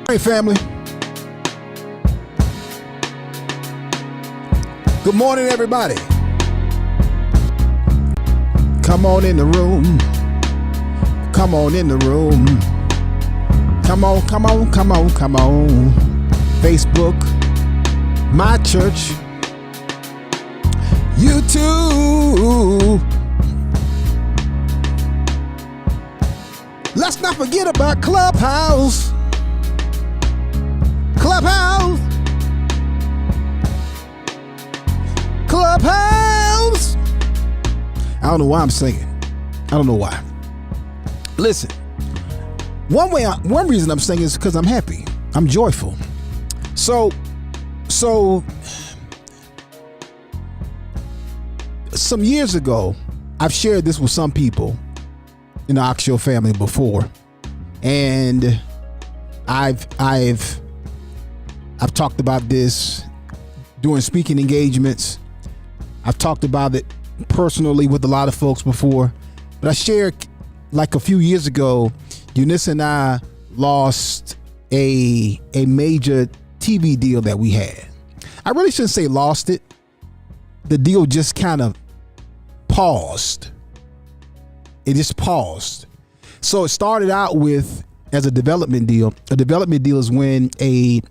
Hey, family. Good morning, everybody. Come on in the room. Come on in the room. Come on, come on, come on, come on. Facebook, my church, YouTube. Let's not forget about Clubhouse. Clubhouse. Clubhouse. I don't know why I'm singing. I don't know why. Listen, one reason I'm singing is because I'm happy. I'm joyful. So some years ago, I've shared this with some people in the Oxio family before, and I've talked about this doing speaking engagements. I've talked about it personally with a lot of folks before, but I shared like a few years ago, Eunice and I lost a major TV deal that we had. I really shouldn't say lost it. The deal just kind of paused. It just paused. So it started out with as a development deal. A development deal is when a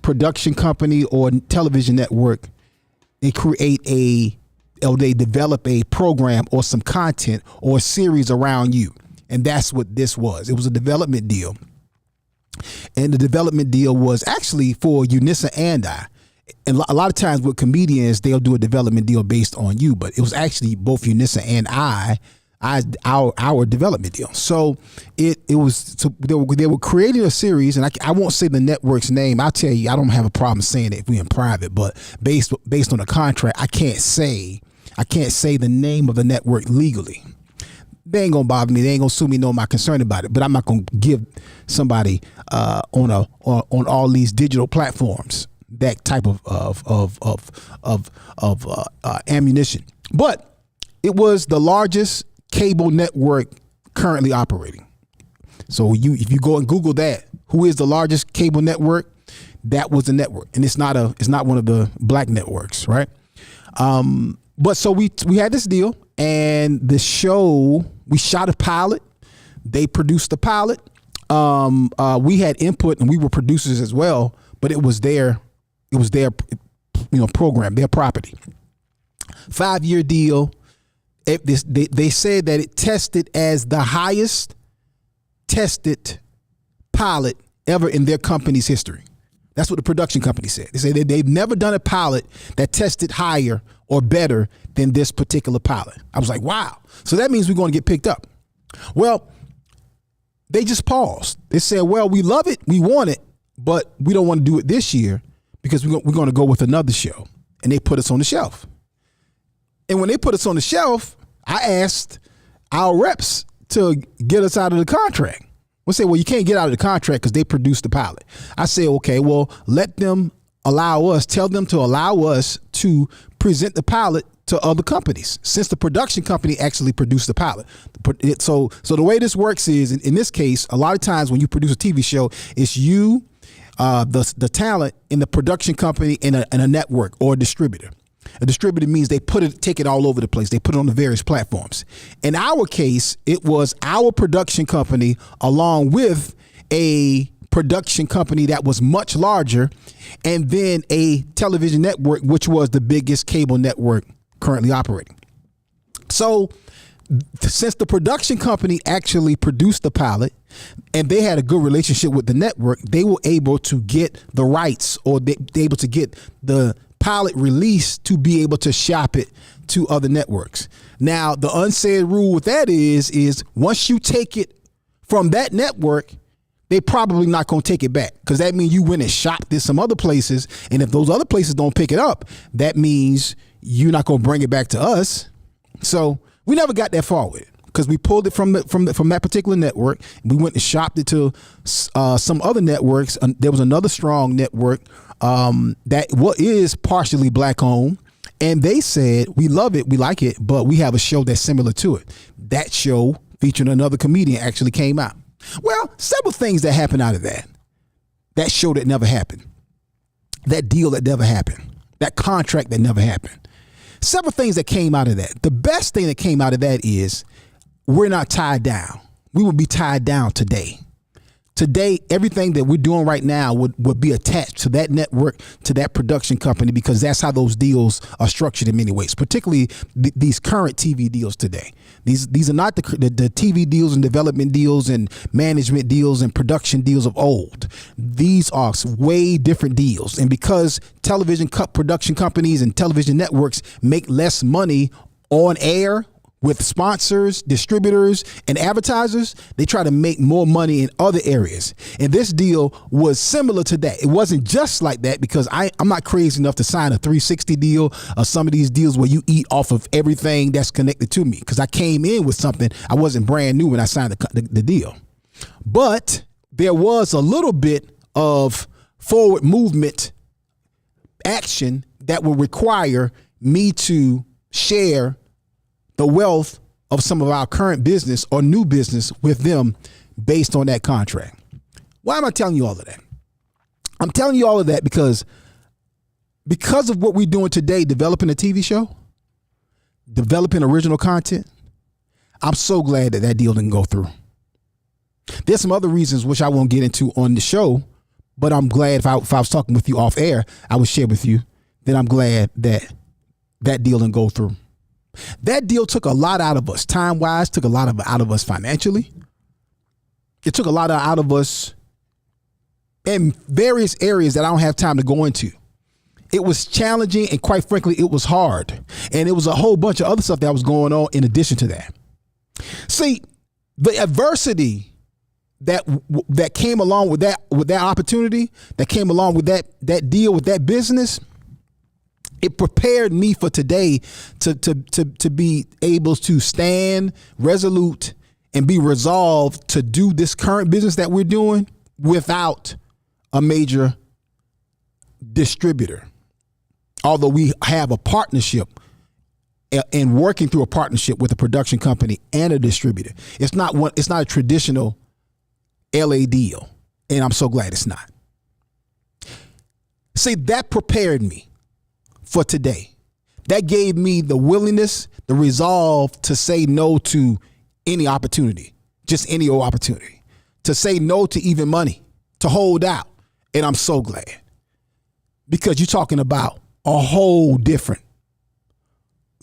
production company or television network, they develop a program or some content or a series around you. And that's what this was. It was a development deal. And the development deal was actually for Eunice and I. And a lot of times with comedians, they'll do a development deal based on you, but it was actually both Eunice and our development deal. So it was, so they were creating a series, and I won't say the network's name. I'll tell you, I don't have a problem saying it if we're in private, but based on the contract, I can't say the name of the network legally. They ain't gonna bother me. They ain't gonna sue me. No, I'm not concerned about it. But I'm not gonna give somebody on all these digital platforms that type of ammunition. But it was the largest cable network currently operating. So if you go and Google that, who is the largest cable network? That was the network, and it's not one of the black networks, right? But so we had this deal, and the show, we shot a pilot. They produced the pilot. We had input, and we were producers as well. But it was their program, their property. 5-year deal. They said that it tested as the highest tested pilot ever in their company's history. That's what the production company said. They said they've never done a pilot that tested higher or better than this particular pilot. I was like, wow. So that means we're going to get picked up. Well, they just paused. They said, well, we love it. We want it, but we don't want to do it this year because we're going to go with another show. And they put us on the shelf. And when they put us on the shelf, I asked our reps to get us out of the contract. We'll say, well, you can't get out of the contract because they produced the pilot. I say, okay, well, tell them to allow us to present the pilot to other companies, since the production company actually produced the pilot. So the way this works is, in this case, a lot of times when you produce a TV show, it's you, the talent, in the production company, and a network or a distributor. A distributor means they take it all over the place. They put it on the various platforms. In our case, it was our production company along with a production company that was much larger, and then a television network, which was the biggest cable network currently operating. So since the production company actually produced the pilot and they had a good relationship with the network, they were able to get the rights, or they were able to get the pilot release to be able to shop it to other networks. Now, the unsaid rule with that is once you take it from that network, they probably not going to take it back, because that means you went and shopped it some other places. And if those other places don't pick it up, that means you're not going to bring it back to us. So we never got that far with it, because we pulled it from that particular network. We went and shopped it to some other networks. There was another strong network that is partially black owned, and they said, we love it, we like it, but we have a show that's similar to it. That show featuring another comedian actually came out. Well, several things that happened out of that. that show that never happened, that deal that never happened, that contract that never happened. Several things that came out of that. The best thing that came out of that is we're not tied down. We would be tied down today. Today, everything that we're doing right now would be attached to that network, to that production company, because that's how those deals are structured in many ways, particularly these current TV deals today. These are not the TV deals and development deals and management deals and production deals of old. These are way different deals. And because television production companies and television networks make less money on air with sponsors, distributors, and advertisers, they try to make more money in other areas. And this deal was similar to that. It wasn't just like that, because I'm not crazy enough to sign a 360 deal or some of these deals where you eat off of everything that's connected to me, because I came in with something. I wasn't brand new when I signed the deal. But there was a little bit of forward movement action that would require me to share the wealth of some of our current business or new business with them based on that contract. Why am I telling you all of that? I'm telling you all of that because of what we're doing today, developing a TV show, developing original content. I'm so glad that deal didn't go through. There's some other reasons which I won't get into on the show, but I'm glad if I was talking with you off air, I would share with you that I'm glad that deal didn't go through. That deal took a lot out of us, time-wise, took a lot out of us financially. It took a lot out of us in various areas that I don't have time to go into. It was challenging, and quite frankly, it was hard. And it was a whole bunch of other stuff that was going on in addition to that. See, the adversity that came along with that opportunity, that came along with that deal, with that business, it prepared me for today to be able to stand resolute and be resolved to do this current business that we're doing without a major distributor. Although we have a partnership and working through a partnership with a production company and a distributor. It's not a traditional LA deal, and I'm so glad it's not. See, that prepared me for today. That gave me the willingness, the resolve to say no to any opportunity, just any old opportunity, to say no to even money, to hold out. And I'm so glad, because you're talking about a whole different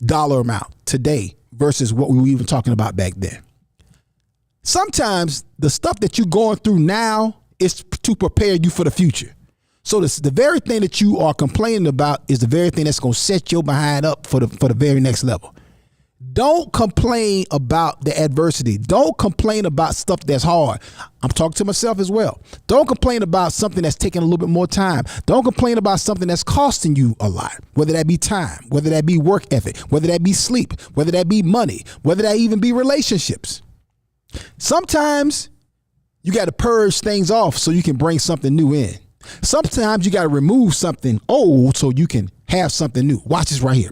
dollar amount today versus what we were even talking about back then. Sometimes the stuff that you're going through now is to prepare you for the future. So the very thing that you are complaining about is the very thing that's going to set your behind up for the very next level. Don't complain about the adversity. Don't complain about stuff that's hard. I'm talking to myself as well. Don't complain about something that's taking a little bit more time. Don't complain about something that's costing you a lot, whether that be time, whether that be work ethic, whether that be sleep, whether that be money, whether that even be relationships. Sometimes you got to purge things off so you can bring something new in. Sometimes you got to remove something old so you can have something new. Watch this right here.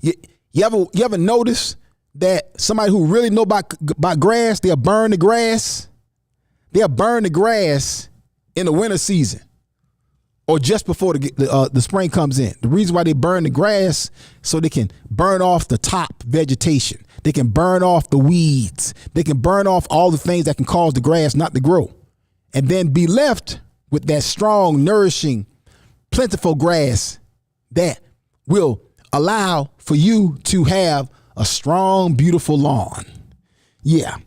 You ever notice that somebody who really know about grass, they'll burn the grass? They'll burn the grass in the winter season or just before the spring comes in. The reason why they burn the grass so they can burn off the top vegetation. They can burn off the weeds. They can burn off all the things that can cause the grass not to grow, and then be left with that strong, nourishing, plentiful grass that will allow for you to have a strong, beautiful lawn. Yeah.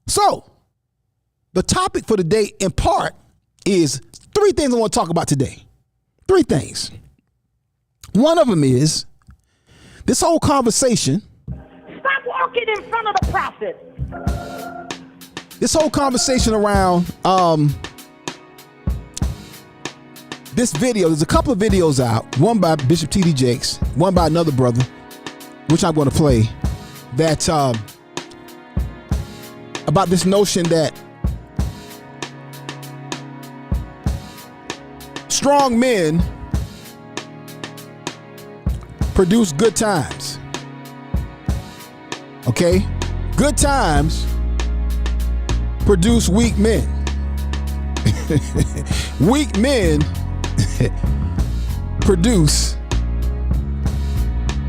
So the topic for today in part is 3 things I want to talk about today. 3 things. One of them is this whole conversation. Stop walking in front of the prophet. This whole conversation around this video, there's a couple of videos out, one by Bishop T.D. Jakes, one by another brother, which I'm going to play, that about this notion that strong men produce good times. Okay? Good times produce weak men. Weak men produce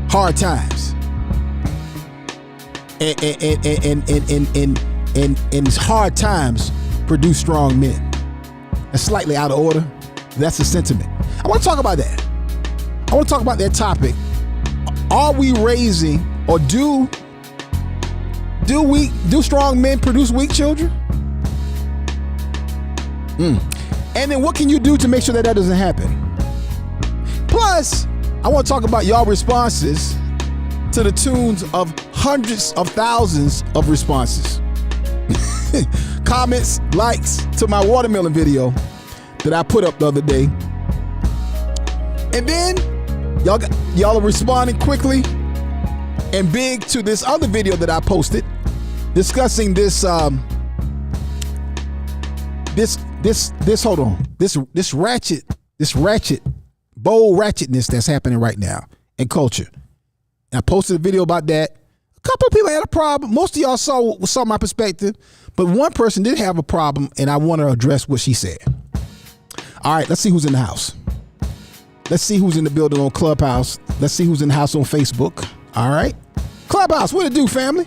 hard times. And hard times produce strong men. That's slightly out of order. That's a sentiment. I want to talk about that. I want to talk about that topic. Are we raising, or do strong men produce weak children? And then what can you do to make sure that doesn't happen? Plus, I want to talk about y'all responses to the tunes of hundreds of thousands of responses. Comments, likes to my watermelon video that I put up the other day. And then y'all are responding quickly and big to this other video that I posted discussing this ratchet, bold ratchetness that's happening right now in culture. And I posted a video about that. A couple of people had a problem. Most of y'all saw my perspective, but one person did have a problem, and I want to address what she said. All right, let's see who's in the house. Let's see who's in the building on Clubhouse. Let's see who's in the house on Facebook. All right. Clubhouse, what it do, family?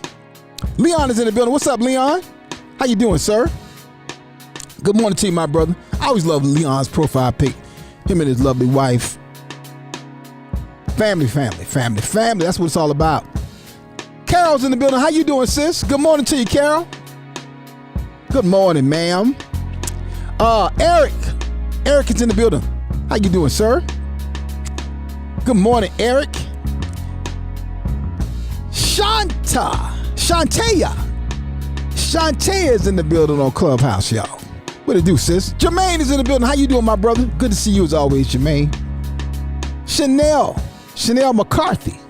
Leon is in the building. What's up, Leon? How you doing, sir? Good morning to you, my brother. I always love Leon's profile pic. Him and his lovely wife. Family. That's what it's all about. Carol's in the building. How you doing, sis? Good morning to you, Carol. Good morning, ma'am. Eric is in the building. How you doing, sir? Good morning, Eric. Shantae is in the building on Clubhouse, y'all. What it do, sis? Jermaine is in the building. How you doing, my brother? Good to see you as always, Jermaine. Chanel McCarthy.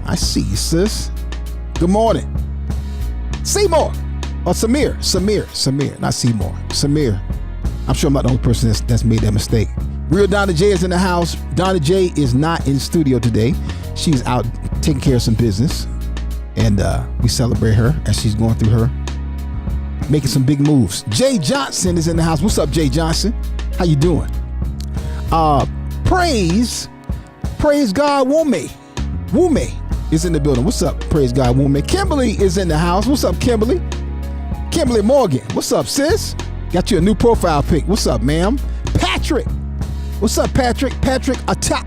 I see you, sis. Good morning. Seymour. Or Samir. Not Seymour. Samir. I'm sure I'm not the only person that's made that mistake. Real Donna J is in the house. Donna J is not in studio today. She's out taking care of some business. And we celebrate her as she's going through her, making some big moves. Jay Johnson is in the house. What's up, Jay Johnson? How you doing? Praise God Wume is in the building. What's up, Praise God Wume? Kimberly is in the house. What's up, Kimberly? Kimberly Morgan. What's up, sis? Got you a new profile pic. What's up, ma'am? Patrick. What's up, Patrick? Patrick Atadi.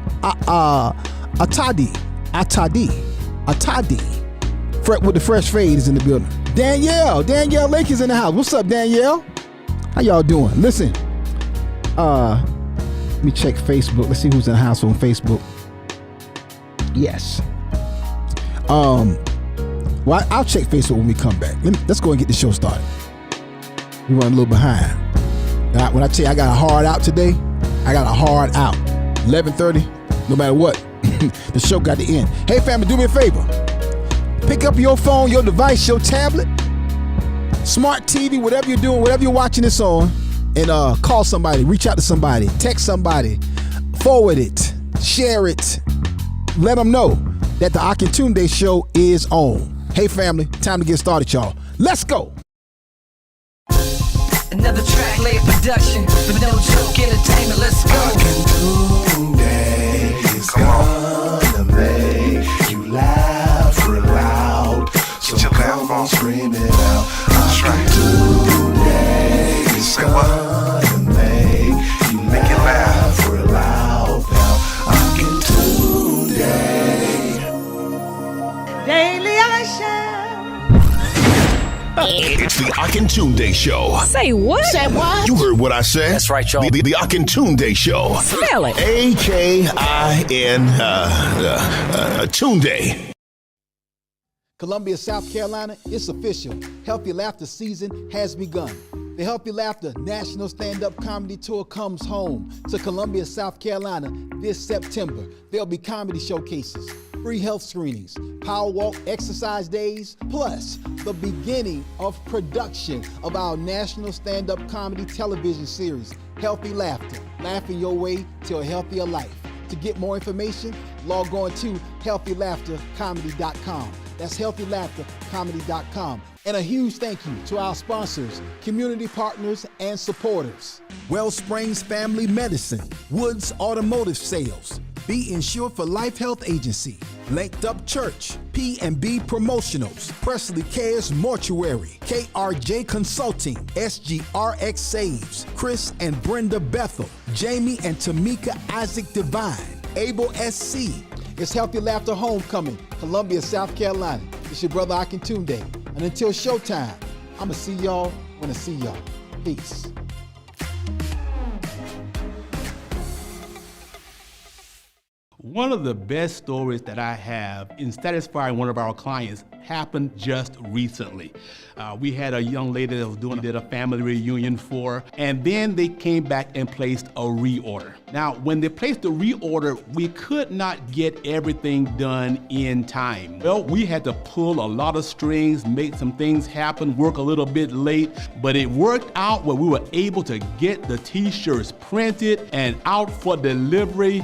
Fret with the fresh fade is in the building. Danielle Lake is in the house. What's up, Danielle? How y'all doing? Listen, let me check Facebook. Let's see who's in the house on Facebook. Yes. Well, I'll check Facebook when we come back. Let's go and get the show started. We run a little behind. Now, when I tell you I got a hard out today, I got a hard out. 11:30, no matter what, the show got to end. Hey, family, do me a favor. Pick up your phone, your device, your tablet, smart TV, whatever you're doing, whatever you're watching this on, and call somebody, reach out to somebody, text somebody, forward it, share it, let them know that the Akintunde show is on. Hey, family, time to get started, y'all. Let's go. Another track layer production, but no joke entertainment. Let's go. Akintunde is gonna make you laugh real loud. So come on, scream it out. Akintunde is gonna make you laugh real loud. Now, Akintunde. Daily I shall. It's the Akintunde Show. Say what? Say what? You heard what I said. That's right, y'all. The Akintunde Show. Spell it. A-K-I-N Tunde. Columbia, South Carolina, it's official. Healthy Laughter season has begun. The Healthy Laughter National Stand-Up Comedy Tour comes home to Columbia, South Carolina this September. There'll be comedy showcases, free health screenings, power walk exercise days, plus the beginning of production of our national stand-up comedy television series, Healthy Laughter, laughing your way to a healthier life. To get more information, log on to healthylaughtercomedy.com. That's healthylaughtercomedy.com. And a huge thank you to our sponsors, community partners, and supporters. Wellsprings Family Medicine, Woods Automotive Sales, Be Insured for Life Health Agency, Linked Up Church, P&B Promotionals, Presley Cares Mortuary, KRJ Consulting, SGRX Saves, Chris and Brenda Bethel, Jamie and Tamika Isaac Divine, Able SC. It's Healthy Laughter Homecoming, Columbia, South Carolina. It's your brother Akintunde. And until showtime, I'ma see y'all when I see y'all. Peace. One of the best stories that I have in satisfying one of our clients happened just recently. We had a young lady that was did a family reunion for, and then they came back and placed a reorder. Now, when they placed the reorder, we could not get everything done in time. Well, we had to pull a lot of strings, make some things happen, work a little bit late, but it worked out where we were able to get the t-shirts printed and out for delivery.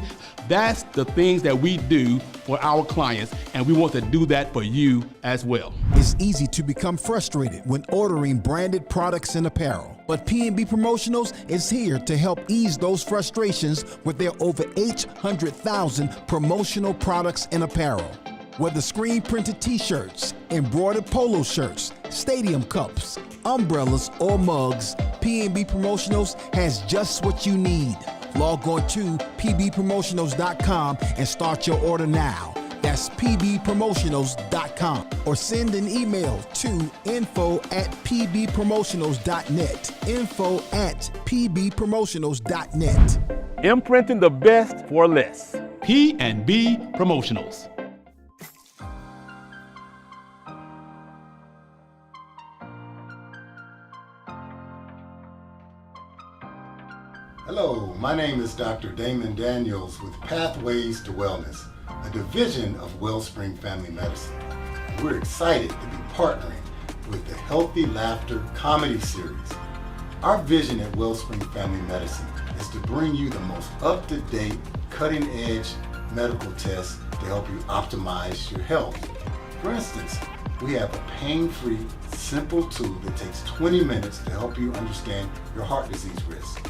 That's the things that we do for our clients, and we want to do that for you as well. It's easy to become frustrated when ordering branded products and apparel, but P&B Promotionals is here to help ease those frustrations with their over 800,000 promotional products and apparel. Whether screen printed t-shirts, embroidered polo shirts, stadium cups, umbrellas, or mugs, P&B Promotionals has just what you need. Log on to pbpromotionals.com and start your order now. That's pbpromotionals.com, or send an email to info@pbpromotionals.net. info@pbpromotionals.net. Imprinting the best for less. P&B Promotionals. Hello, my name is Dr. Damon Daniels with Pathways to Wellness, a division of Wellspring Family Medicine. And we're excited to be partnering with the Healthy Laughter comedy series. Our vision at Wellspring Family Medicine is to bring you the most up-to-date, cutting-edge medical tests to help you optimize your health. For instance, we have a pain-free, simple tool that takes 20 minutes to help you understand your heart disease risk.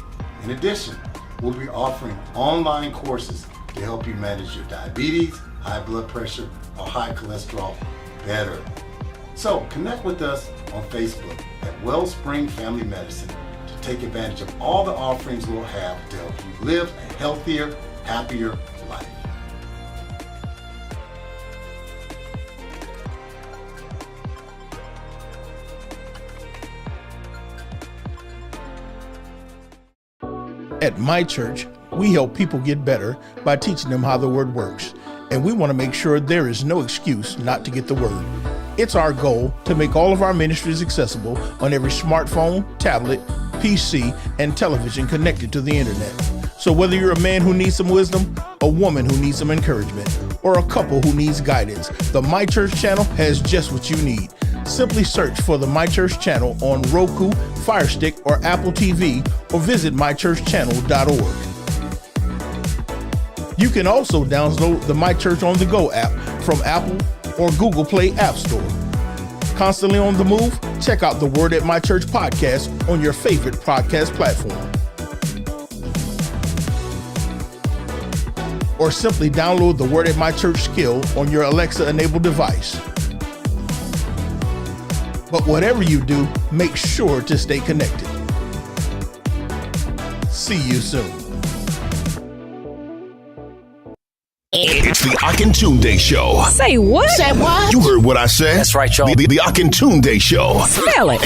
In addition, we'll be offering online courses to help you manage your diabetes, high blood pressure, or high cholesterol better. So connect with us on Facebook at Wellspring Family Medicine to take advantage of all the offerings we'll have to help you live a healthier, happier life. At my church, we help people get better by teaching them how the word works, and we want to make sure there is no excuse not to get the word. It's our goal to make all of our ministries accessible on every smartphone, tablet, PC, and television connected to the internet. So whether you're a man who needs some wisdom, a woman who needs some encouragement, or a couple who needs guidance, the My Church channel has just what you need. Simply search for the My Church channel on Roku, Fire Stick, or Apple TV, or visit mychurchchannel.org. You can also download the My Church on the Go app from Apple or Google Play App Store. Constantly on the move? Check out the Word at My Church podcast on your favorite podcast platform. Or simply download the Word at My Church skill on your Alexa-enabled device. But whatever you do, make sure to stay connected. See you soon. It's the Akintunde Show. Say what? Say what? You heard what I said. That's right, y'all. The Akintunde Show. Spell it.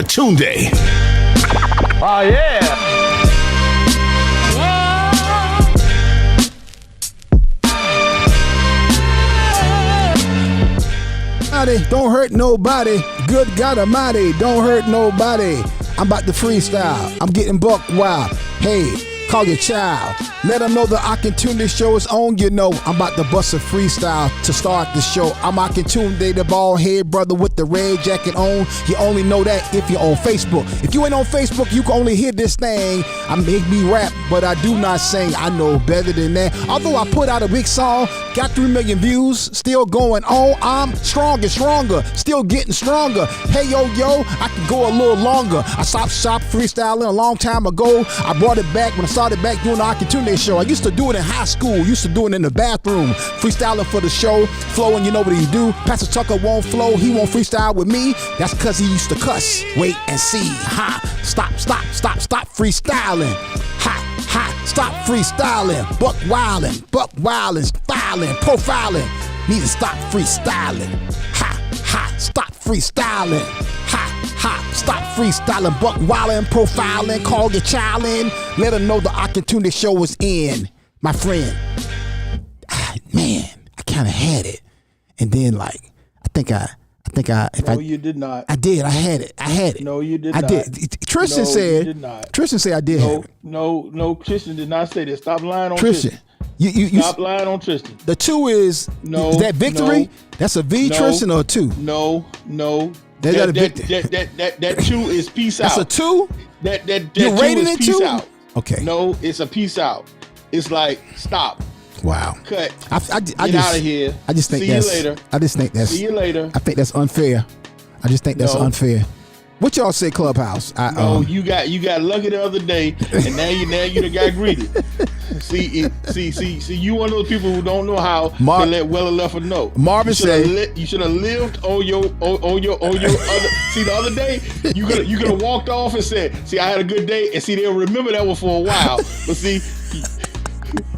Tunde. Oh, yeah. Don't hurt nobody. Good God Almighty, don't hurt nobody. I'm about to freestyle. I'm getting buck wild. Hey, call your child. Let them know the Akintunde show is on. You know, I'm about to bust a freestyle to start the show. I'm Akintunde, the bald head brother with the red jacket on. You only know that if you're on Facebook. If you ain't on Facebook, you can only hear this thing. I make me rap, but I do not sing. I know better than that. Although I put out a big song, got 3 million views, still going on. I'm stronger, still getting stronger. Hey, yo, I can go a little longer. I stopped freestyling a long time ago. I brought it back when I started back doing the Akintunde show. I used to do it in high school, used to do it in the bathroom, freestyling for the show, flowing, you know what he do. Pastor Tucker won't flow, he won't freestyle with me. That's because he used to cuss. Wait and see. Ha, stop freestyling. Ha, stop freestyling. Buck wildin', filing, profiling. Need to stop freestyling. Ha, stop freestyling. Ha, stop freestyling, buck wildin', profiling, call your child in. Let them know the Akintunde show is in. My friend, man, I kind of had it. And then I think you did not. I did. I had it. No, you did not. I did. Tristan said. You did not. Tristan said I did have it. No, Tristan did not say that. Stop lying on Tristan. You stop lying on Tristan. The 2 is that victory? That's a V, Tristan, or a 2? No. That 2 is peace out. That's a 2? That You're 2 rating is it peace 2? out. Okay. No, it's a peace out. It's like stop. Wow. Cut. Get out of here. I just think See you later. I just think that's. See you later. I think that's unfair. I just think that's unfair. What y'all say, Clubhouse? You got lucky the other day, and now you done got greeted. See, you one of those people who don't know how to let well enough know. Marvin said you should have lived on your other. See, the other day you could have walked off and said, "See, I had a good day," and see they'll remember that one for a while. But see,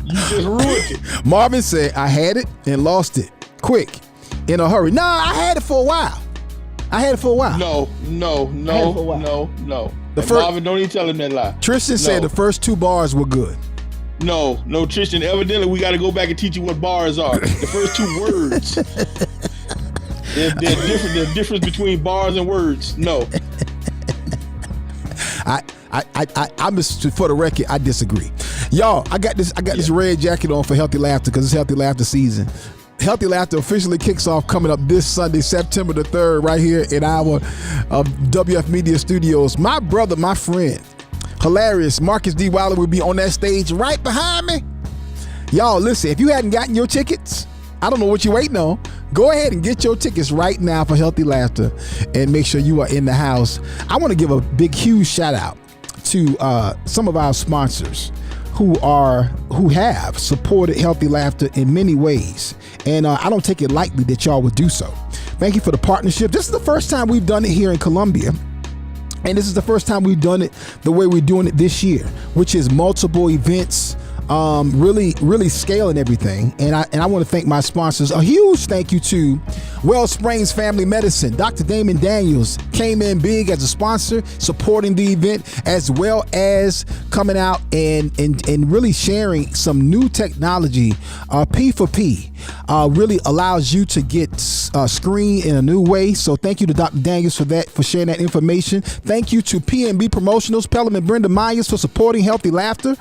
you just ruined it. Marvin said, "I had it and lost it quick, in a hurry." Nah, I had it for a while. No. Marvin, don't even tell him that lie. Tristan said the first 2 bars were good. No, Tristan. Evidently, we got to go back and teach you what bars are. The first 2 words. There's different. There's difference between bars and words. No. I'm just, for the record, I disagree. Y'all, I got this red jacket on for Healthy Laughter because it's Healthy Laughter season. Healthy Laughter officially kicks off coming up this Sunday, September the 3rd, right here in our WF Media Studios. My brother, my friend, hilarious Marcus D. Wilder will be on that stage right behind me. Y'all, listen, if you hadn't gotten your tickets, I don't know what you're waiting on. Go ahead and get your tickets right now for Healthy Laughter and make sure you are in the house. I want to give a big, huge shout out to some of our sponsors who have supported Healthy Laughter in many ways. And I don't take it lightly that y'all would do so. Thank you for the partnership. This is the first time we've done it here in Columbia. And this is the first time we've done it the way we're doing it this year, which is multiple events, really scaling everything. And I want to thank my sponsors. A huge thank you to Wellsprings Family Medicine. Dr. Damon Daniels came in big as a sponsor, supporting the event, as well as coming out and really sharing some new technology. P4P really allows you to get screened in a new way. So thank you to Dr. Daniels for sharing that information. Thank you to PNB Promotionals, Pelham and Brenda Myers, for supporting Healthy Laughter.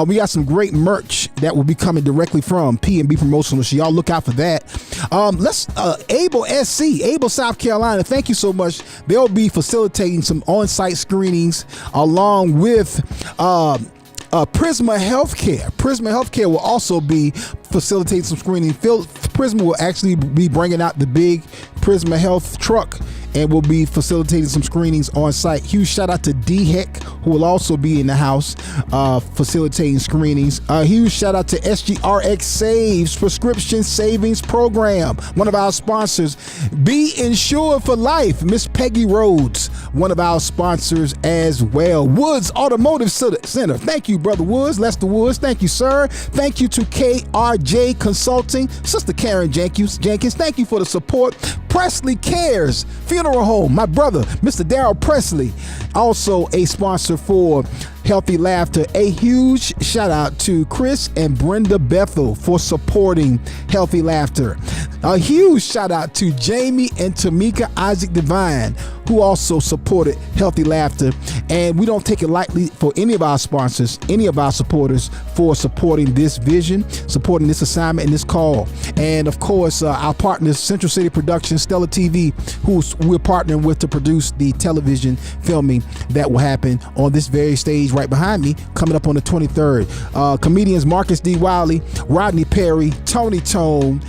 We got some great merch that will be coming directly from PNB Promotionals, so y'all look out for that. Able, South Carolina, thank you so much. They'll be facilitating some on-site screenings along with Prisma Healthcare. Prisma Healthcare will also be facilitating some screening. Prisma will actually be bringing out the big Prisma Health truck and will be facilitating some screenings on site. Huge shout out to D Heck, who will also be in the house facilitating screenings. Huge shout out to SGRX Saves Prescription Savings Program, one of our sponsors. Be Insured for Life, Miss Peggy Rhodes, one of our sponsors as well. Woods Automotive Center. Thank you, Brother Woods, Lester Woods. Thank you, sir. Thank you to KRJ Consulting, Sister Karen Jenkins. Thank you for the support. Presley Cares Funeral Home, my brother, Mr. Darryl Presley, also a sponsor for Healthy Laughter. A huge shout out to Chris and Brenda Bethel for supporting Healthy Laughter. A huge shout out to Jamie and Tamika Isaac Divine who also supported Healthy Laughter. And we don't take it lightly for any of our sponsors, any of our supporters, for supporting this vision, supporting this assignment and this call. And of course, our partners, Central City Productions, Stellar TV, who we're partnering with to produce the television filming that will happen on this very stage right behind me, coming up on the 23rd. Comedians Marcus D. Wiley, Rodney Perry, Tony Tone,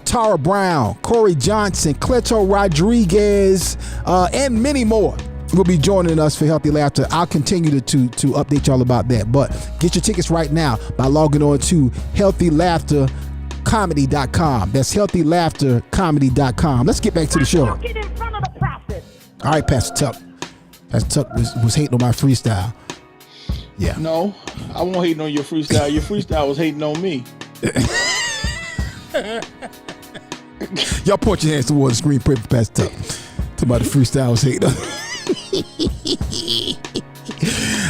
Tara Brown, Corey Johnson, Cleto Rodriguez, and many more will be joining us for Healthy Laughter. I'll continue to update y'all about that. But get your tickets right now by logging on to healthylaughtercomedy.com. That's healthylaughtercomedy.com. Let's get back to the show. Walking in front of the prophet. All right, Pastor Tuck. Pastor Tuck was hating on my freestyle. Yeah. No, I won't hate on your freestyle. Your freestyle was hating on me. Y'all point your hands towards the screen, pray for Pastor Tuck. Talking about the freestyle was hating on.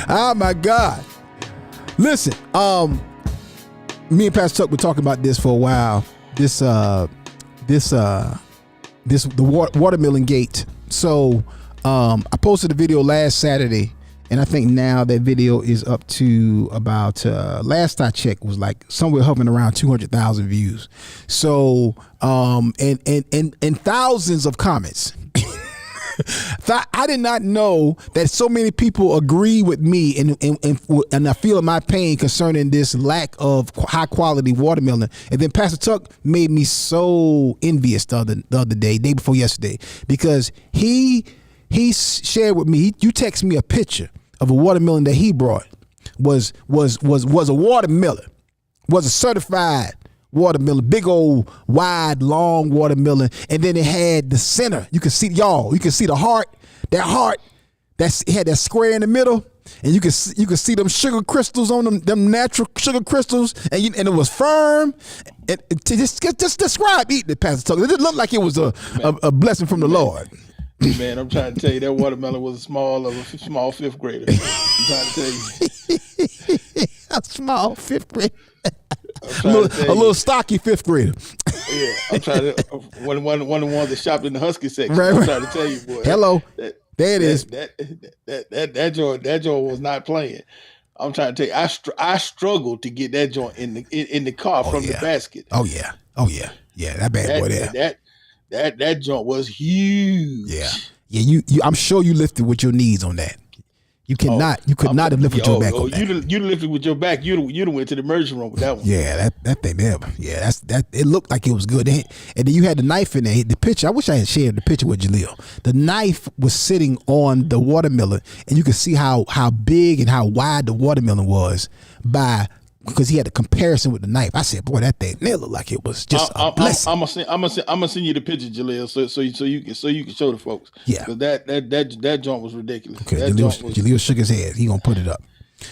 Oh my God. Listen, me and Pastor Tuck were talking about this for a while. The watermelon gate. So I posted a video last Saturday, and I think now that video is up to about last I checked was like somewhere hovering around 200,000 views. So and thousands of comments. I did not know that so many people agree with me and I feel my pain concerning this lack of high quality watermelon. And then Pastor Tuck made me so envious the other day before yesterday, because he shared with me. You text me a picture of a watermelon that he brought was a watermelon, was a certified watermelon, big old wide long watermelon, and then it had the center. You can see the heart. That heart, it had that square in the middle, and you can see them sugar crystals on them natural sugar crystals, and it was firm. And to just describe eating it, Pastor Tuck, it looked like it was a blessing from the Lord. Man, I'm trying to tell you that watermelon was a small fifth grader. I'm trying to tell you. A small fifth grader. A little stocky fifth grader. Yeah, I'm trying to. One of the ones that shopped in the Husky section. Right. I'm trying to tell you, boy. Hello. There it is. That joint was not playing. I'm trying to tell you, I struggled to get that joint in the car from the basket. Oh yeah. That bad boy there. That joint was huge. Yeah. You. I'm sure you lifted with your knees on that. You could not have lifted your back on that. You lifted with your back. You'd have went to the emergency room with that one. Yeah, that thing there. Yeah, that. It looked like it was good. And then you had the knife in there. The picture. I wish I had shared the picture with Jaleel. The knife was sitting on the watermelon, and you could see how big and how wide the watermelon was because he had a comparison with the knife. I said, "Boy, that thing looked like it was just a blessing." I'm gonna send you the picture, Jaleel, so you can show the folks. Yeah, that joint was ridiculous. Okay, Jaleel shook his head. He gonna put it up.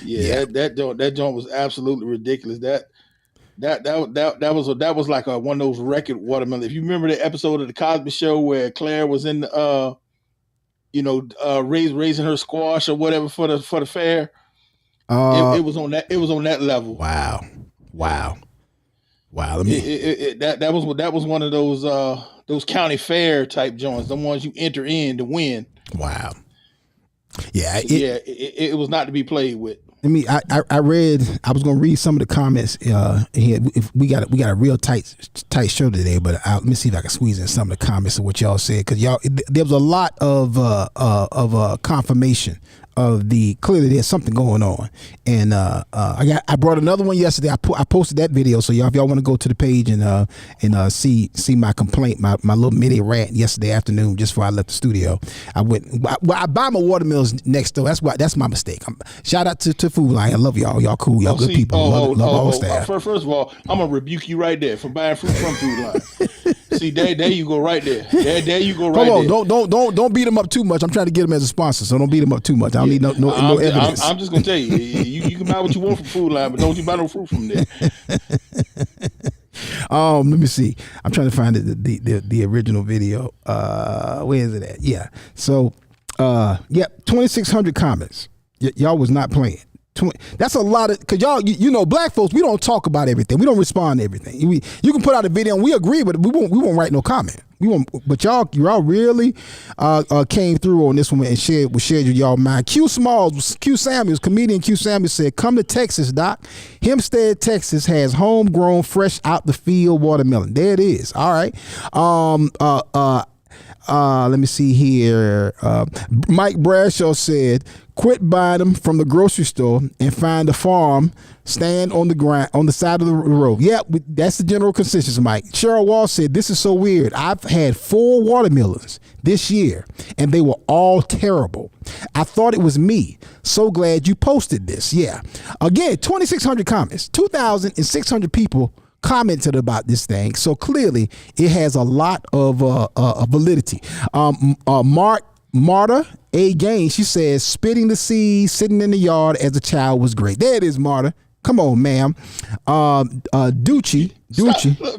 Yeah. That joint was absolutely ridiculous. That was like one of those record watermelons. If you remember the episode of the Cosby Show where Claire was in raising her squash or whatever for the fair. It was on that level. Wow. Let me. That was one of those county fair type joints, the ones you enter in to win. Wow. Yeah. It was not to be played with. I mean, I read. I was gonna read some of the comments here. If we got a real tight show today, but let me see if I can squeeze in some of the comments of what y'all said, because there was a lot of confirmation of clearly there's something going on, and I brought another one yesterday. I posted that video, so if y'all want to go to the page and see my complaint, my little mini rant yesterday afternoon, just before I left the studio. I buy my watermelons next door. That's my mistake. Shout out to Food Line. I love y'all. Y'all cool. Y'all good people. Love all staff. First of all, I'm gonna rebuke you right there for buying fruit from Food Line. See, there you go right there. There you go right there. Come on, don't beat them up too much. I'm trying to get them as a sponsor, so don't beat them up too much. I don't need no evidence. I'm just gonna tell you, you can buy what you want from Food Line, but don't you buy no fruit from there. Let me see. I'm trying to find the original video. Where is it at? Yeah. So, 2,600 comments. Y'all was not playing. That's a lot of, because y'all, black folks, we don't talk about everything. We don't respond to everything. You can put out a video and we agree, but we won't write no comment. But y'all really came through on this one and shared with y'all mind. Q Samuels, comedian Q Samuels said, "Come to Texas, Doc. Hempstead, Texas has homegrown, fresh out the field watermelon." There it is. All right. Let me see here. Mike Bradshaw said, "Quit buying them from the grocery store and find a farm. Stand on the ground on the side of the road." Yeah, that's the general consensus, Mike. Cheryl Wall said, "This is so weird. I've had 4 watermelons this year, and they were all terrible. I thought it was me. So glad you posted this." Yeah. Again, 2,600 comments. 2,600 people commented about this thing, so clearly it has a lot of validity. Marta A. Gaines, she says, "Spitting the seed, sitting in the yard as a child was great." There it is, Marta. Come on, ma'am. Ducci.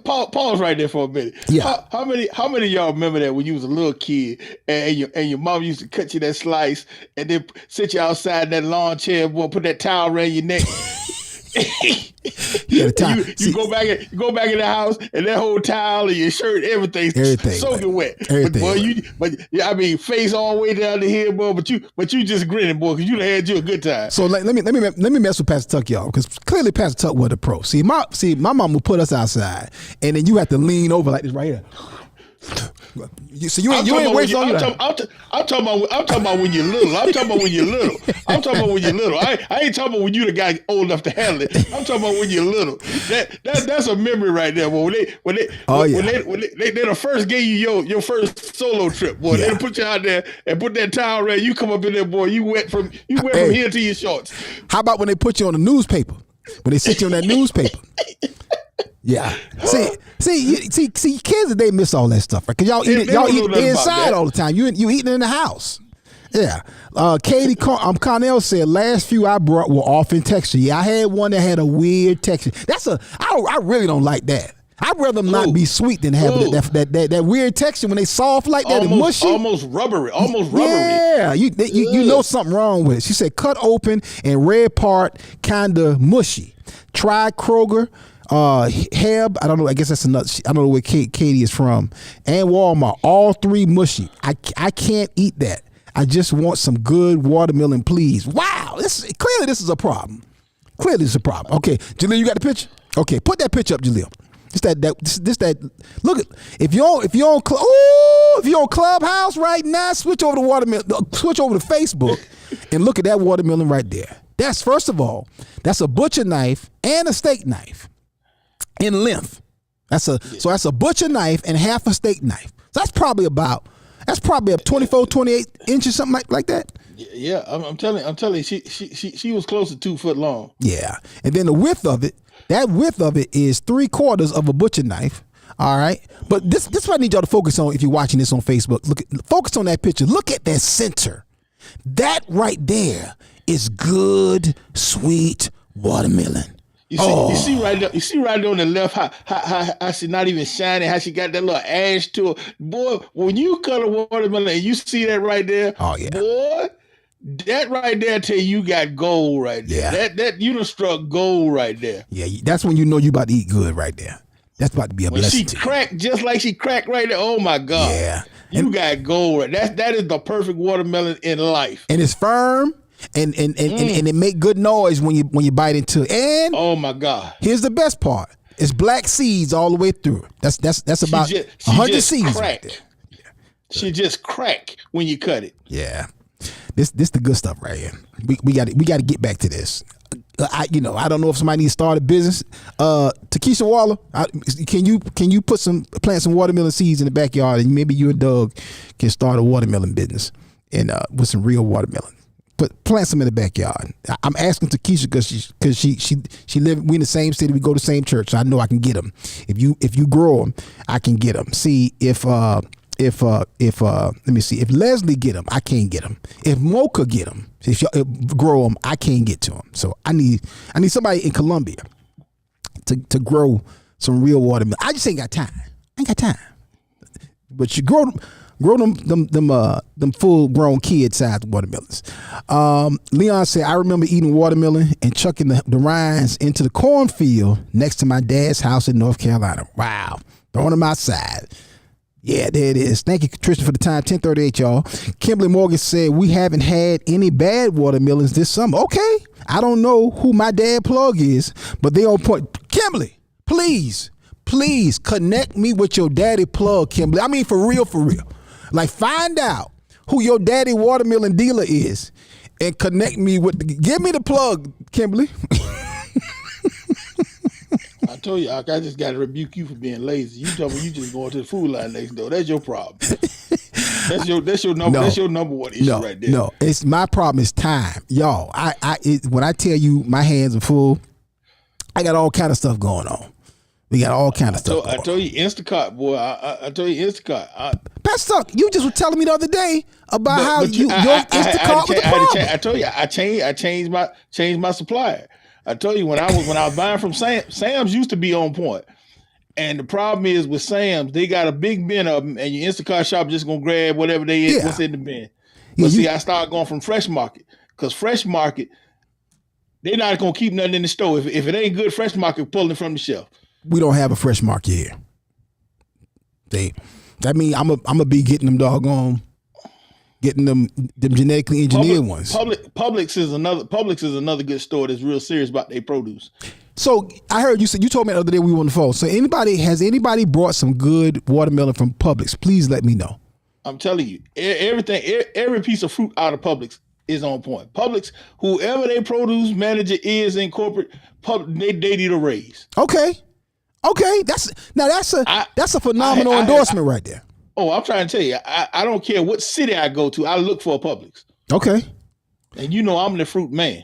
Pause right there for a minute. Yeah. How many of y'all remember that when you was a little kid and your mom used to cut you that slice and then sit you outside in that lawn chair, boy, put that towel around your neck? You go back in the house and that whole towel and your shirt, everything soaking wet. Everything. But I mean, face all the way down to here, boy. But you just grinning, boy, because you done had you a good time. So let me mess with Pastor Tuck, y'all, because clearly Pastor Tuck was a pro. See, my mom would put us outside, and then you have to lean over like this right here. So you ain't wasting all your time. I'm talking about when you're little. I'm talking about when you're little. I ain't talking about when you the guy old enough to handle it. I'm talking about when you're little. That's a memory right there, boy. When they the first gave you your first solo trip, boy. Yeah. They put you out there and put that towel around. You come up in there, boy. You wet from here to your shorts. How about when they put you on the newspaper? When they sit you on that newspaper? Yeah. See, kids today miss all that stuff, right? Because y'all eat inside all the time. You eating in the house. Yeah. Katie Cornell said, "Last few I brought were off in texture." Yeah, I had one that had a weird texture. I really don't like that. I'd rather them not be sweet than have that weird texture when they soft like that and mushy. Almost rubbery. Yeah, you know something wrong with it. She said, "Cut open and red part kind of mushy. Try Kroger. Heb, I don't know. I guess that's another. I don't know where Katie is from, and Walmart. All 3 mushy. I can't eat that. I just want some good watermelon, please." Wow, this is a problem. Clearly, it's a problem. Okay, Jaleel, you got the picture? Okay, put that picture up, Jaleel. That. Look at if you're on Clubhouse right now, switch over to Facebook, and look at that watermelon right there. That's, first of all, that's a butcher knife and a steak knife. In length, that's a butcher knife and half a steak knife. So that's probably up 24, 28 inches, something like that. Yeah, I'm telling you, she was close to 2 foot long. Yeah, and then the width of it is 3/4 of a butcher knife. All right, but this is what I need y'all to focus on if you're watching this on Facebook. Focus on that picture. Look at that center. That right there is good, sweet watermelon. You see right there on the left how she not even shining, how she got that little ash to her. Boy, when you cut a watermelon and you see that right there, boy, that right there tell you got gold right there. Yeah. That you done struck gold right there. Yeah, that's when you know you about to eat good right there. That's about to be a blessing. She cracked just like she cracked right there. Oh my God. Yeah. You got gold right. That is the perfect watermelon in life. And it's firm. And it make good noise when you bite into it. And oh my God, here's the best part: it's black seeds all the way through. That's about 100 seeds. Right there. She just crack when you cut it. Yeah, this the good stuff right here. We got to get back to this. I don't know if somebody needs to start a business. Takesha Waller, can you plant some watermelon seeds in the backyard, and maybe you and Doug can start a watermelon business and with some real watermelon. But plant some in the backyard. I'm asking Takesha because she live. We in the same city. We go to the same church. So I know I can get them. If you grow them, I can get them. See if let me see. If Leslie get them, I can't get them. If Mocha get them, if y'all grow them, I can't get to them. So I need somebody in Columbia to grow some real watermelon. I just ain't got time. But you grow them full grown kid sized watermelons. Leon said, "I remember eating watermelon and chucking the rinds into the cornfield next to my dad's house in North Carolina." Wow, throwing them outside. Yeah, there it is. Thank you, Tristan, for the time. 10:38, y'all. Kimberly Morgan said, we haven't had any bad watermelons this summer. Okay. I don't know who my dad plug is, but they on point. Kimberly, please connect me with your daddy plug, Kimberly. I mean, for real. Like, find out who your daddy watermelon dealer is and connect me with, give me the plug, Kimberly. I told you, I just got to rebuke you for being lazy. You told me you just going to the food line next door. That's your problem. That's your number. No. That's your number one issue right there. No, it's my problem is time, y'all. When I tell you my hands are full, I got all kind of stuff going on. We got all kind of stuff. I told you Instacart, boy. I told you Instacart. Pastor, you just were telling me the other day about how your Instacart was the problem. I told you I changed my supplier. I told you when I was buying from Sam's used to be on point. And the problem is with Sam's, they got a big bin of them, and your Instacart shop just gonna grab whatever what's in the bin. But I started going from Fresh Market, because Fresh Market, they're not gonna keep nothing in the store. If it ain't good, Fresh Market pulling it from the shelf. We don't have a Fresh Market here. That means I'm gonna be getting them getting them genetically engineered ones. Publix is another good store that's real serious about their produce. So I heard you told me the other day we were on the phone. So has anybody brought some good watermelon from Publix? Please let me know. I'm telling you, every piece of fruit out of Publix is on point. Publix, whoever their produce manager is in corporate, they need a raise. Okay, that's a phenomenal endorsement right there. Oh, I'm trying to tell you, I don't care what city I go to, I look for a Publix. Okay. And you know I'm the fruit man.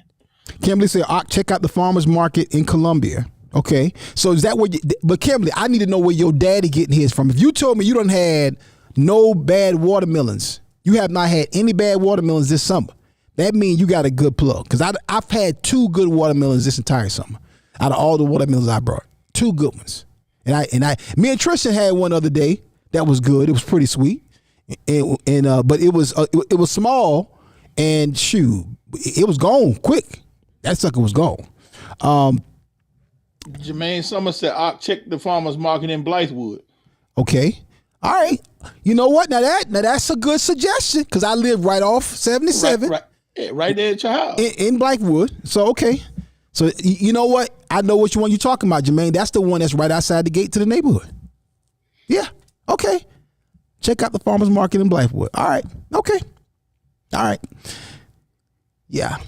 Kimberly said, check out the farmer's market in Columbia. Okay. So is that but Kimberly, I need to know where your daddy getting his from. If you told me you done had no bad watermelons, you have not had any bad watermelons this summer, that means you got a good plug. Because I've had 2 good watermelons this entire summer. Out of all the watermelons I brought, 2 good ones. Me and Tristan had one other day that was good. It was pretty sweet. But it was small, and shoot, it was gone quick. That sucker was gone. Jermaine Summers said, check the farmer's market in Blythewood. Okay. All right. You know what? Now that's a good suggestion, because I live right off 77. Right there at your house. In Blythewood. So, okay. So, you know what? I know which one you're talking about, Jermaine. That's the one that's right outside the gate to the neighborhood. Yeah. Okay. Check out the farmer's market in Blythewood. All right. Okay. All right. Yeah.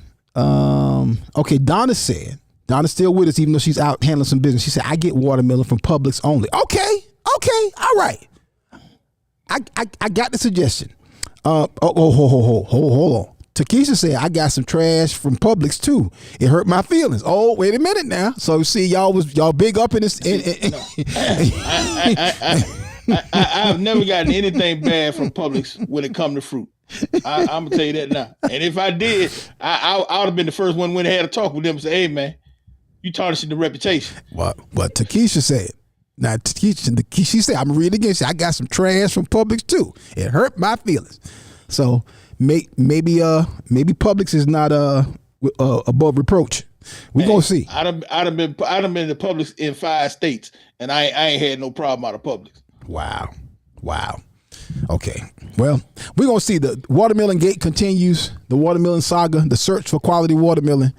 Okay. Donna's still with us, even though she's out handling some business. She said, I get watermelon from Publix only. Okay. All right. I got the suggestion. Hold on. Takesha said, I got some trash from Publix too. It hurt my feelings. Oh, wait a minute now. So see, y'all big up in this. I've never gotten anything bad from Publix when it comes to fruit. I'm gonna tell you that now. And if I did, I would have been the first one when I had to talk with them and say, "Hey, man, you tarnishing the reputation." What Takesha said. Now she said, I'm reading again. She said, I got some trash from Publix too. It hurt my feelings. So maybe Publix is not above reproach. We gonna see. I'd have been to Publix in 5 states, and I ain't had no problem out of Publix. Wow. Okay. Well, we're going to see. The watermelon gate continues. The watermelon saga, the search for quality watermelon,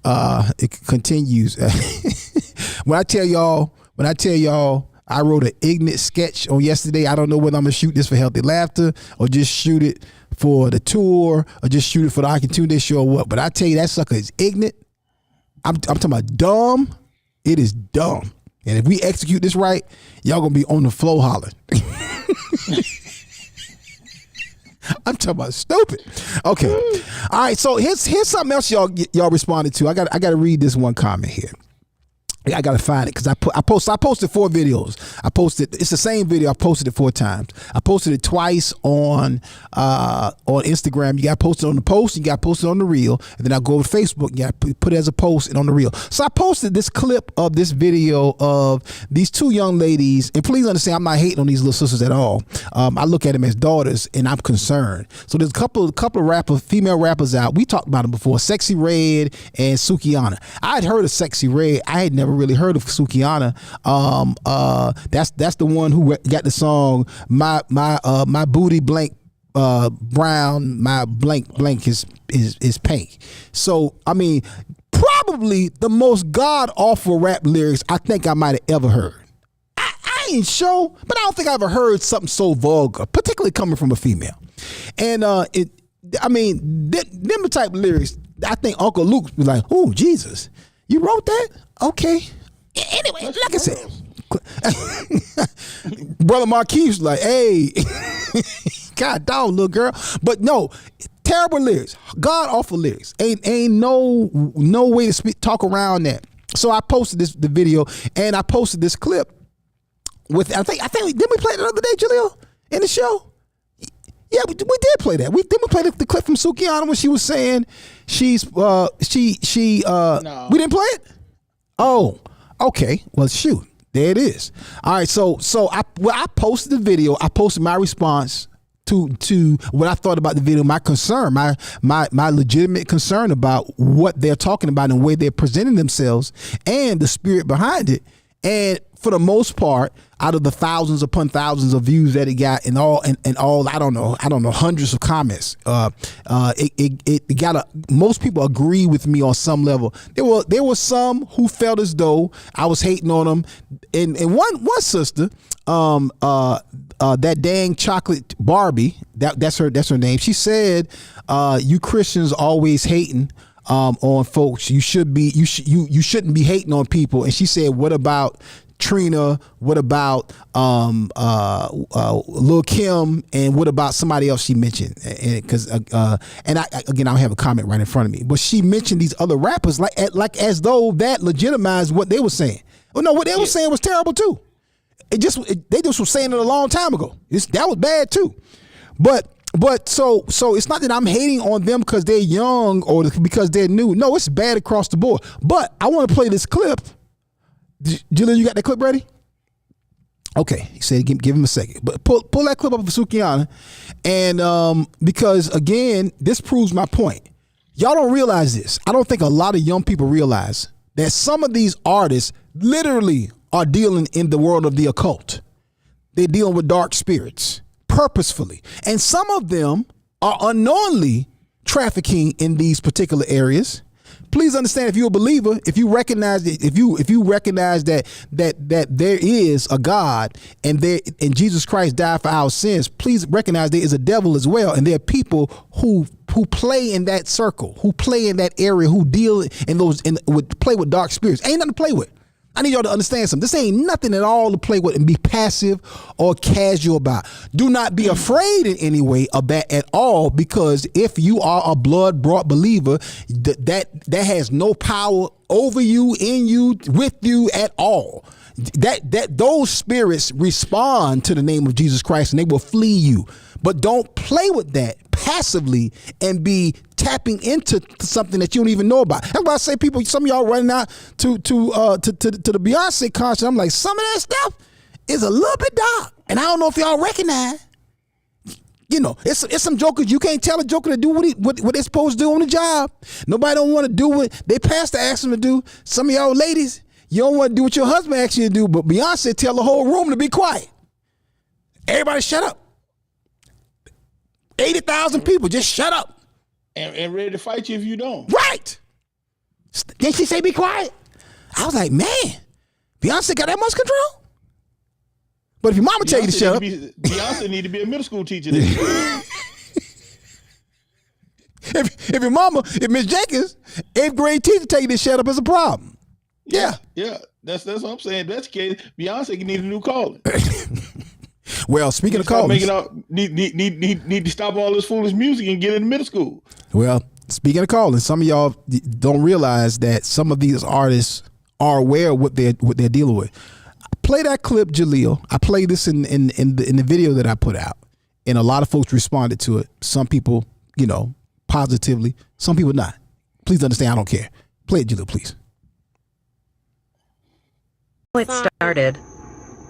it continues. When I tell y'all, I wrote an ignorant sketch on yesterday. I don't know whether I'm going to shoot this for Healthy Laughter or just shoot it for the tour or just shoot it for the Akintunde show or what. But I tell you, that sucker is ignorant. I'm talking about dumb. It is dumb. And if we execute this right, y'all going to be on the floor hollering. I'm talking about stupid. Okay. All right. So here's something else y'all responded to. I got to read this one comment here. I gotta find it because I posted 4 videos. It's the same video. I posted it 4 times. I posted it twice on Instagram. You got posted on the post. You got posted on the reel, and then I go to Facebook. You got put it as a post and on the reel. So I posted this clip of this video of these 2 young ladies. And please understand, I'm not hating on these little sisters at all. I look at them as daughters, and I'm concerned. So there's a couple of female rappers out. We talked about them before. Sexy Red and Sukiana. I had heard of Sexy Red. I had never really heard of Sukianna. That's the one who got the song my booty blank brown, my blank is pink. So I mean, probably the most god awful rap lyrics I think I might have ever heard. I ain't sure, but I don't think I ever heard something so vulgar, particularly coming from a female. And them the type of lyrics, I think Uncle Luke was like, "Oh, Jesus, you wrote that? Okay." Anyway, like I said, Brother Marquis was like, "Hey, God dog, little girl." But no, terrible lyrics, god awful lyrics. Ain't no way to talk around that. So I posted the video, and I posted this clip with I think didn't we play it the other day, Jaleel, in the show? Yeah, we did play that. We play the clip from Sukianna when she was saying no. We didn't play it? Oh, okay. Well, shoot. There it is. All right, so I posted the video. I posted my response to what I thought about the video, my concern, my legitimate concern about what they're talking about and the way they're presenting themselves and the spirit behind it. And for the most part, out of the thousands upon thousands of views that it got, and all, I don't know, hundreds of comments. It got most people agree with me on some level. There were some who felt as though I was hating on them, and one sister, that dang chocolate Barbie, that's her name. She said, "You Christians always hating on folks. You shouldn't be hating on people." And she said, "What about Trina? What about Lil Kim? And what about somebody else she mentioned?" And because I don't have a comment right in front of me, but she mentioned these other rappers like as though that legitimized what they were saying. Well, no, what they were saying was terrible too. They just were saying it a long time ago. That was bad too. But so it's not that I'm hating on them because they're young or because they're new. No, it's bad across the board. But I want to play this clip. Julian, you got that clip ready? Okay, he said give him a second. But pull that clip up of Sukianna, and because again, this proves my point. Y'all don't realize this. I don't think a lot of young people realize that some of these artists literally are dealing in the world of the occult. They're dealing with dark spirits purposefully, and some of them are unknowingly trafficking in these particular areas. Please understand, if you're a believer, if you recognize that there is a God and Jesus Christ died for our sins, please recognize there is a devil as well, and there are people who play in that circle, who play in that area, who deal in play with dark spirits. Ain't nothing to play with. I need y'all to understand something. This ain't nothing at all to play with and be passive or casual about. Do not be afraid in any way of that at all, because if you are a blood-brought believer, that has no power over you, in you, with you at all. That those spirits respond to the name of Jesus Christ and they will flee you. But don't play with that passively and be tapping into something that you don't even know about. That's why I say some of y'all running out to the Beyonce concert. I'm like, some of that stuff is a little bit dark, and I don't know if y'all recognize. You know, it's some jokers. You can't tell a joker to do what they're supposed to do on the job. Nobody don't want to do what they pastor asked them to do. Some of y'all ladies, you don't want to do what your husband asks you to do, but Beyonce tell the whole room to be quiet. Everybody shut up. 80,000 people, just shut up. And ready to fight you if you don't. Right. Didn't she say be quiet? I was like, man, Beyonce got that much control? But if your mama tell you to shut up. Beyonce need to be a middle school teacher. If your mama, if Miss Jenkins, 8th grade teacher tell you to shut up, is a problem. Yeah. That's what I'm saying. That's the case. Beyonce need a new calling. Well, speaking of callings, need to stop all this foolish music and get into middle school. Well, speaking of callings, some of y'all don't realize that some of these artists are aware of what they're dealing with. Play that clip, Jaleel. I played this in the video that I put out, and a lot of folks responded to it. Some people, positively. Some people not. Please understand, I don't care. Play it, Jaleel, please. It started.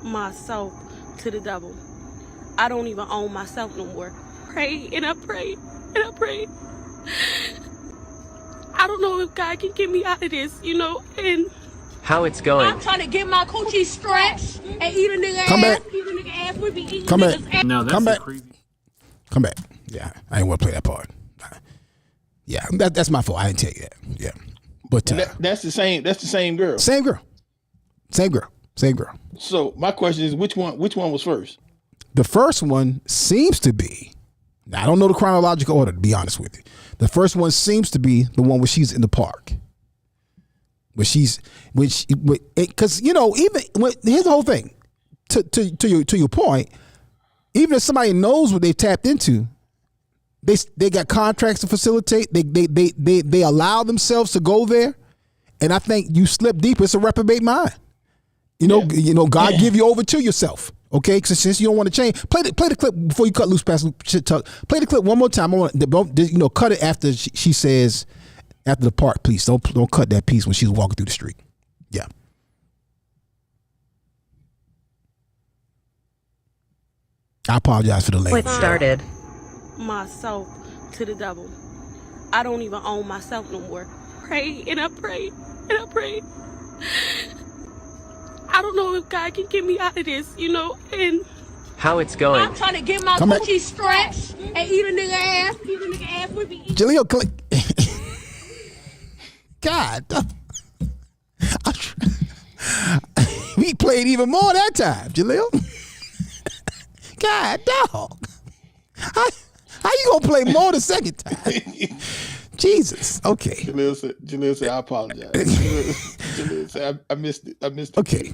Myself to the devil. I don't even own myself no more. Pray and I pray and I pray. I don't know if God can get me out of this, and How it's going. I'm trying to get my coochie stretched and eat a nigga Come ass. back. Eat a nigga ass. We be eating Come back. niggas ass. No, that's Come back. crazy. Come back. Yeah, I ain't want to play that part. Yeah, that's my fault. I didn't tell you that. Yeah, but That's the same girl. same girl. So my question is, which one was first? The first one seems to be. Now, I don't know the chronological order, to be honest with you. The first one seems to be the one where she's in the park. Because here's the whole thing. To your point, even if somebody knows what they've tapped into, they got contracts to facilitate. They allow themselves to go there, and I think you slip deeper. It's a reprobate mind. God give you over to yourself. Okay, because since you don't want to change, play the clip before you cut loose past shit talk. Play the clip one more time. I want cut it after she says after the part. Please don't cut that piece when she's walking through the street. Yeah. I apologize for the language. It started. Myself to the devil. I don't even own myself no more. Pray and I pray and I pray. I don't know if God can get me out of this, and How it's going. I'm trying to get my Come back. coochie stretched and eat a nigga ass. Eat a nigga ass. We be eating. Jaleel, click. God. We played even more that time, Jaleel. God, dog. How you gonna play more the second time? Jesus. Okay. Jaleel said, I apologize. Jaleel said, I missed it. Okay.